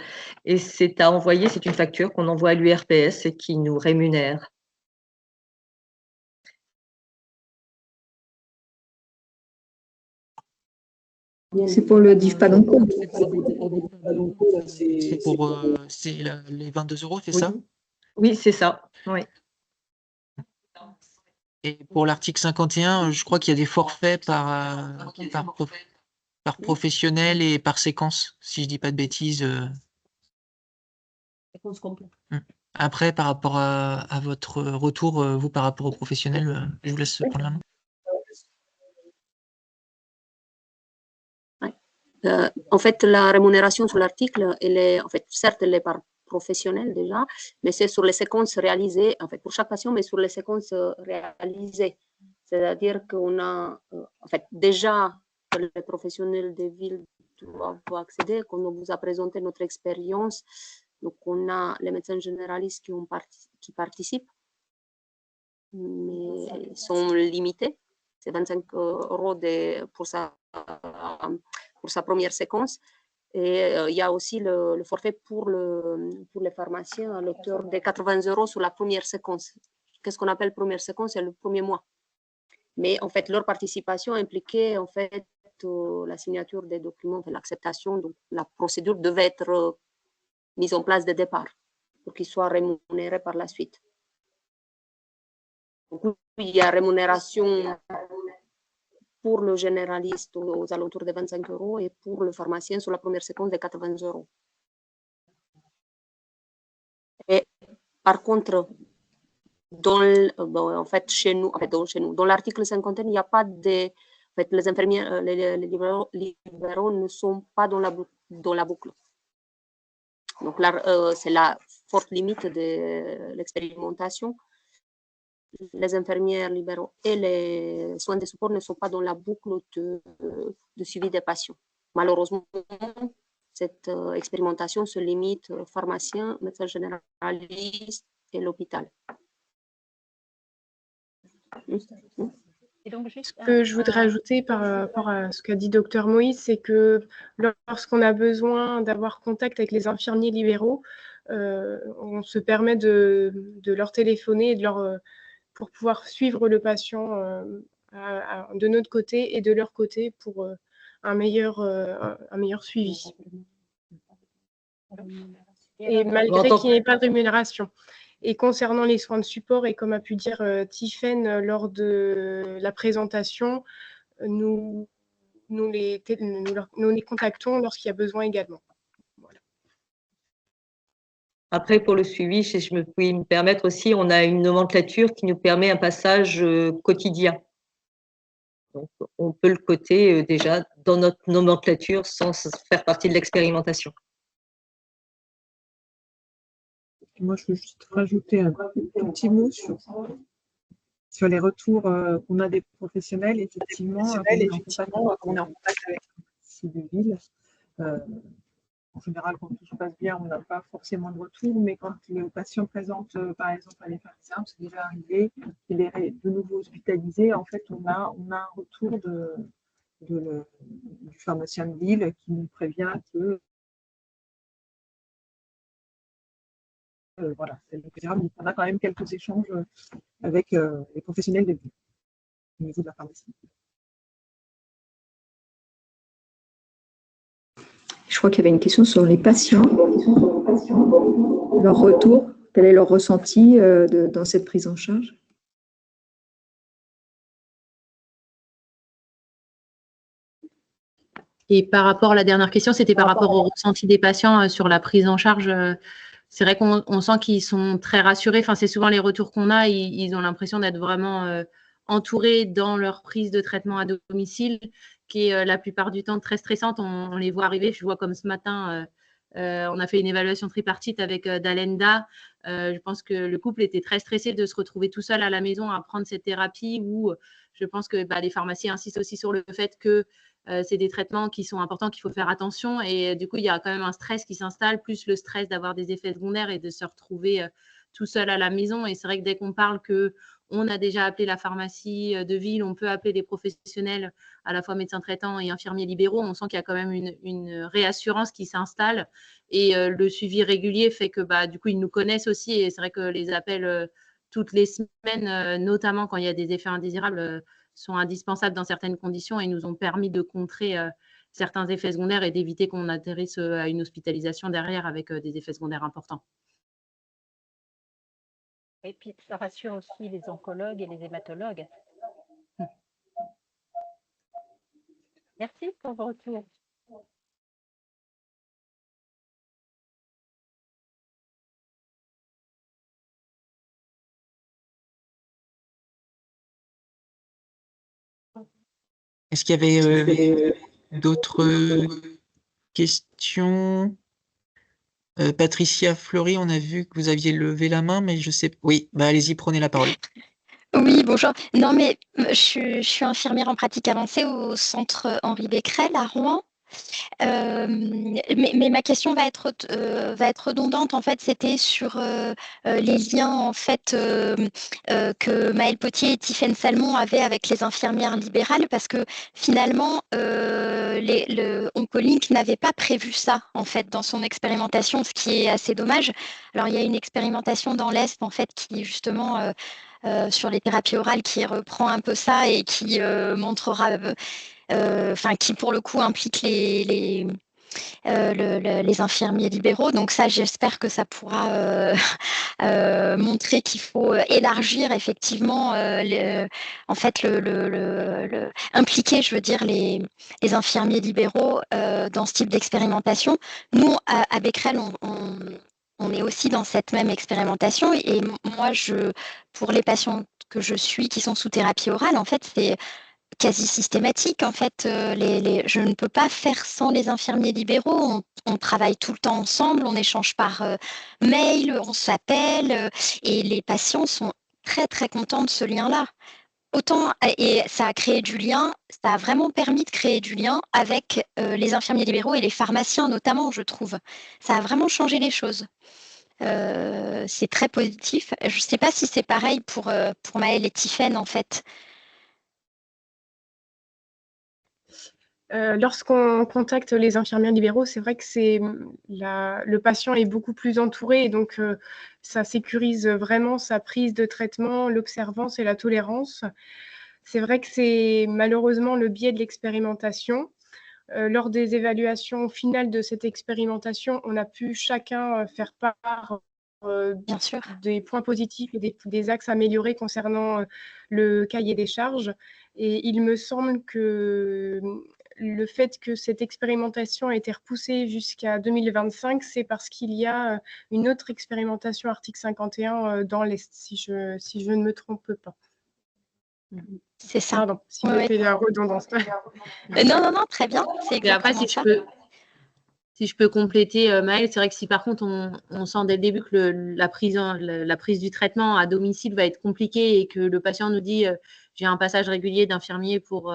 et c'est à envoyer, c'est une facture qu'on envoie à l'URPS et qui nous rémunère. C'est pour le DIF-Padonco. C'est pour les 22 €, c'est ça? Oui, c'est ça. Oui. Et pour l'article 51, je crois qu'il y a des forfaits par professionnel et par séquence, si je dis pas de bêtises. Après, par rapport à votre retour, vous, par rapport aux professionnels, je vous laisse prendre la main. En fait, la rémunération sur l'article, elle est, en fait, certes, elle est par professionnel déjà, mais c'est sur les séquences réalisées, en fait, pour chaque patient, mais sur les séquences réalisées. C'est-à-dire qu'on a, en fait, déjà, les professionnels des villes doivent accéder, qu'on vous a présenté notre expérience. Donc, on a les médecins généralistes qui participent, mais ils sont limités. C'est 25 € pour sa première séquence. Et il y a aussi le forfait pour les pharmaciens à l'auteur de 80 € sur la première séquence. Qu'est-ce qu'on appelle première séquence? C'est le premier mois. Mais en fait, leur participation impliquait en fait la signature des documents, l'acceptation. Donc, la procédure devait être mise en place dès le départ pour qu'ils soient rémunérés par la suite. Donc, il y a rémunération pour le généraliste aux alentours de 25 € et pour le pharmacien sur la première séquence de 80 €. Et par contre, en fait, chez nous, dans l'article 51, il n'y a pas de. En fait, les infirmières, les libéraux ne sont pas dans la boucle. Donc là, c'est la forte limite de l'expérimentation. Les infirmières libéraux et les soins de support ne sont pas dans la boucle de suivi des patients. Malheureusement, cette expérimentation se limite aux pharmaciens, médecins généralistes et l'hôpital. Ce que je voudrais ajouter par rapport à ce qu'a dit Dr Moïse, c'est que lorsqu'on a besoin d'avoir contact avec les infirmiers libéraux, on se permet de leur téléphoner et de pour pouvoir suivre le patient de notre côté et de leur côté pour un meilleur suivi. Et malgré qu'il n'y ait pas de rémunération. Et concernant les soins de support, et comme a pu dire Tiffaine lors de la présentation, nous les contactons lorsqu'il y a besoin également. Voilà. Après, pour le suivi, si je puis me permettre aussi, on a une nomenclature qui nous permet un passage quotidien. Donc, on peut le coter déjà dans notre nomenclature sans faire partie de l'expérimentation. Moi, je veux juste rajouter un petit mot sur les retours qu'on a des professionnels. Effectivement, on est en contact avec les villes. En général, quand tout se passe bien, on n'a pas forcément de retour, mais quand le patient présente, par exemple, à l'Effervescence, c'est déjà arrivé, il est de nouveau hospitalisé, en fait, on a un retour du pharmacien de ville qui nous prévient que voilà, donc on a quand même quelques échanges avec les professionnels des villes au niveau de la pharmacie. Je crois qu'il y avait une question sur les patients, leur retour, quel est leur ressenti dans cette prise en charge? Et par rapport à la dernière question, c'était par rapport au ressenti des patients sur la prise en charge. C'est vrai qu'on sent qu'ils sont très rassurés. Enfin, c'est souvent les retours qu'on a. Ils ont l'impression d'être vraiment entourés dans leur prise de traitement à domicile, qui est la plupart du temps très stressante. On les voit arriver. Je vois comme ce matin, on a fait une évaluation tripartite avec Dalenda. Je pense que le couple était très stressé de se retrouver tout seul à la maison à prendre cette thérapie, où je pense que les pharmaciens insistent aussi sur le fait que c'est des traitements qui sont importants, qu'il faut faire attention. Et du coup, il y a quand même un stress qui s'installe, plus le stress d'avoir des effets secondaires et de se retrouver tout seul à la maison. Et c'est vrai que dès qu'on parle on a déjà appelé la pharmacie de ville, on peut appeler des professionnels, à la fois médecins traitants et infirmiers libéraux. On sent qu'il y a quand même une réassurance qui s'installe et le suivi régulier fait que du coup, ils nous connaissent aussi et c'est vrai que les appels toutes les semaines, notamment quand il y a des effets indésirables, sont indispensables dans certaines conditions et nous ont permis de contrer certains effets secondaires et d'éviter qu'on atterrisse à une hospitalisation derrière avec des effets secondaires importants. Et puis, ça rassure aussi les oncologues et les hématologues. Merci pour vos retours. Est-ce qu'il y avait d'autres questions? Patricia Fleury, on a vu que vous aviez levé la main, mais je sais. Oui, allez-y, prenez la parole. Oui, bonjour. Non, mais je suis infirmière en pratique avancée au centre Henri Becquerel à Rouen. Mais ma question va être redondante. En fait, c'était sur les liens en fait que Maëlle Potier et Tiffaine Salmon avaient avec les infirmières libérales, parce que finalement, le Oncolink n'avait pas prévu ça en fait dans son expérimentation, ce qui est assez dommage. Alors, il y a une expérimentation dans l'Est en fait qui justement sur les thérapies orales qui reprend un peu ça et qui montrera, qui pour le coup implique les infirmiers libéraux. Donc ça, j'espère que ça pourra montrer qu'il faut élargir effectivement, impliquer, je veux dire, les infirmiers libéraux dans ce type d'expérimentation. Nous, à Becquerel, on est aussi dans cette même expérimentation et moi, pour les patients que je suis qui sont sous thérapie orale, en fait, c'est quasi systématique. En fait, je ne peux pas faire sans les infirmiers libéraux. On travaille tout le temps ensemble, on échange par mail, on s'appelle et les patients sont très, très contents de ce lien-là. Autant, et ça a créé du lien, ça a vraiment permis de créer du lien avec les infirmiers libéraux et les pharmaciens notamment, je trouve. Ça a vraiment changé les choses. C'est très positif. Je ne sais pas si c'est pareil pour Maëlle et Tiffaine, en fait. Lorsqu'on contacte les infirmières libéraux, c'est vrai que le patient est beaucoup plus entouré et donc ça sécurise vraiment sa prise de traitement, l'observance et la tolérance. C'est vrai que c'est malheureusement le biais de l'expérimentation. Lors des évaluations finales de cette expérimentation, on a pu chacun faire part Bien sûr. des points positifs et des axes améliorés concernant le cahier des charges. Et il me semble que le fait que cette expérimentation a été repoussée jusqu'à 2025, c'est parce qu'il y a une autre expérimentation article 51 dans l'Est, si je ne me trompe pas. C'est ça. Pardon, si j'ai fait la redondance. Non, très bien. C'est exactement après, ça. Si je peux compléter, Maëlle, c'est vrai que si par contre on sent dès le début que la prise du traitement à domicile va être compliquée et que le patient nous dit j'ai un passage régulier d'infirmier pour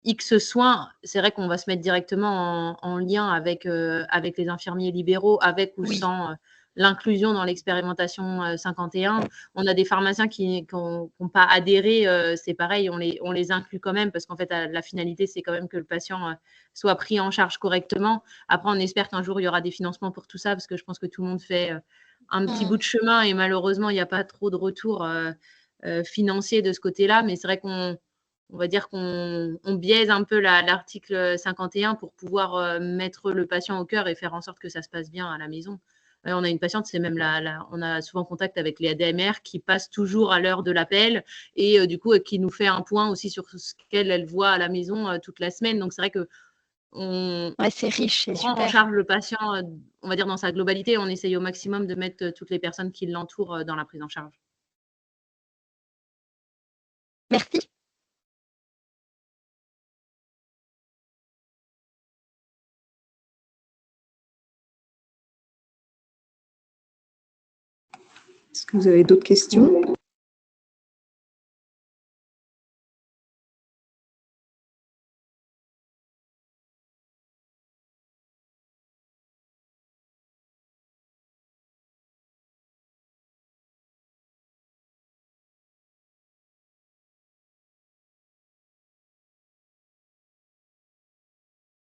X soins, c'est vrai qu'on va se mettre directement en lien avec les infirmiers libéraux, avec ou sans l'inclusion dans l'expérimentation 51. On a des pharmaciens qui n'ont pas adhéré, c'est pareil, on les inclut quand même parce qu'en fait, la finalité, c'est quand même que le patient soit pris en charge correctement. Après, on espère qu'un jour, il y aura des financements pour tout ça parce que je pense que tout le monde fait un petit bout de chemin et malheureusement, il n'y a pas trop de retour financier de ce côté-là. Mais c'est vrai qu'on va dire qu'on biaise un peu l'article 51 pour pouvoir mettre le patient au cœur et faire en sorte que ça se passe bien à la maison. On a une patiente, c'est même on a souvent contact avec les ADMR qui passent toujours à l'heure de l'appel et du coup qui nous fait un point aussi sur ce qu'elle voit à la maison toute la semaine. Donc c'est vrai que c'est riche, c'est prend super. en charge le patient, on va dire dans sa globalité. On essaye au maximum de mettre toutes les personnes qui l'entourent dans la prise en charge. Merci. Est-ce que vous avez d'autres questions?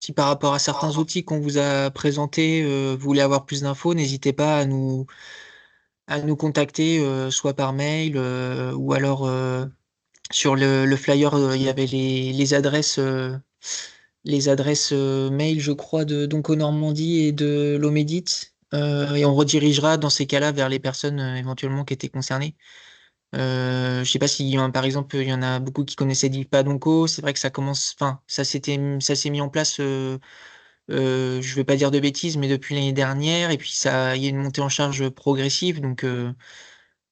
Si par rapport à certains outils qu'on vous a présentés, vous voulez avoir plus d'infos, n'hésitez pas à nous contacter, soit par mail ou alors sur le flyer, il y avait les adresses mail, je crois, de d'Onco Normandie et de l'Omédite. Et on redirigera dans ces cas-là vers les personnes éventuellement qui étaient concernées. Je sais pas si, par exemple, il y en a beaucoup qui connaissaient DIPA d'Onco. C'est vrai que ça commence, enfin, ça s'est mis en place, je vais pas dire de bêtises, mais depuis l'année dernière. Et puis il y a une montée en charge progressive. Donc,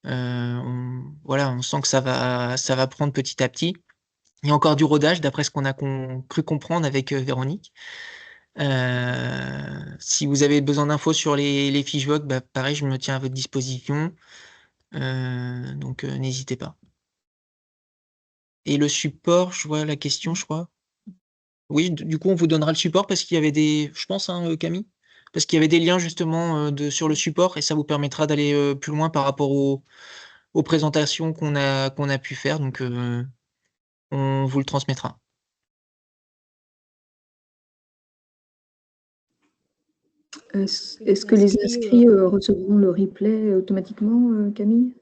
voilà, on sent que ça va prendre petit à petit. Il y a encore du rodage, d'après ce qu'on a cru comprendre avec Véronique. Si vous avez besoin d'infos sur les fiches VOC, bah, pareil, je me tiens à votre disposition. Donc, n'hésitez pas. Et le support, je vois la question, je crois. Oui, du coup, on vous donnera le support parce qu'il y avait je pense, hein, Camille, parce qu'il y avait des liens justement sur le support et ça vous permettra d'aller plus loin par rapport aux présentations qu'on a pu faire. Donc, on vous le transmettra. Est-ce que les inscrits recevront le replay automatiquement, Camille?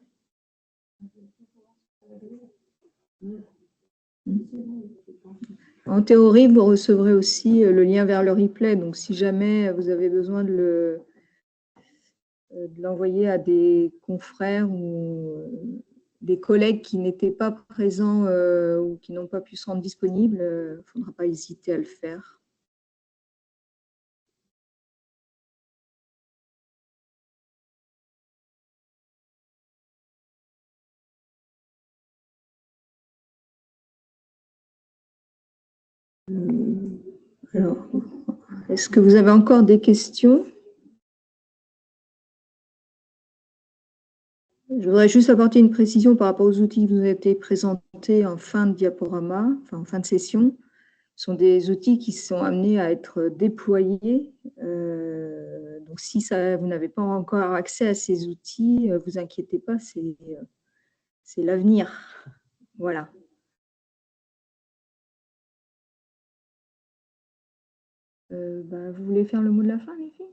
En théorie, vous recevrez aussi le lien vers le replay. Donc, si jamais vous avez besoin de l'envoyer à des confrères ou des collègues qui n'étaient pas présents ou qui n'ont pas pu se rendre disponibles, il ne faudra pas hésiter à le faire. Alors, est-ce que vous avez encore des questions? Je voudrais juste apporter une précision par rapport aux outils qui vous ont été présentés en fin de diaporama, enfin en fin de session. Ce sont des outils qui sont amenés à être déployés. Donc, si vous n'avez pas encore accès à ces outils, ne vous inquiétez pas, c'est l'avenir. Voilà. Vous voulez faire le mot de la fin, les filles?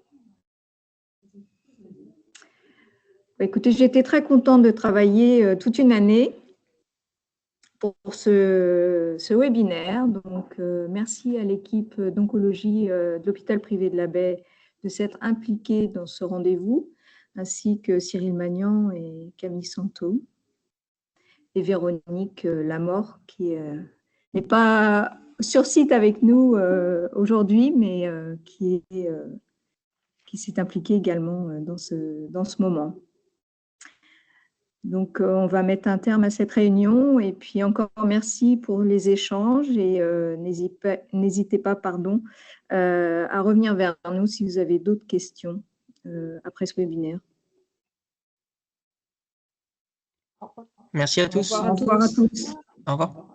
Écoutez, j'étais très contente de travailler toute une année pour ce webinaire. Donc, merci à l'équipe d'oncologie de l'hôpital privé de la Baie de s'être impliquée dans ce rendez-vous, ainsi que Cyril Magnan et Camille Santo et Véronique Lamort, qui n'est pas sur site avec nous aujourd'hui, mais qui s'est impliquée également dans ce moment. Donc, on va mettre un terme à cette réunion et puis encore merci pour les échanges et n'hésitez pas à revenir vers nous si vous avez d'autres questions après ce webinaire. Merci à tous. Au revoir à tous. Au revoir.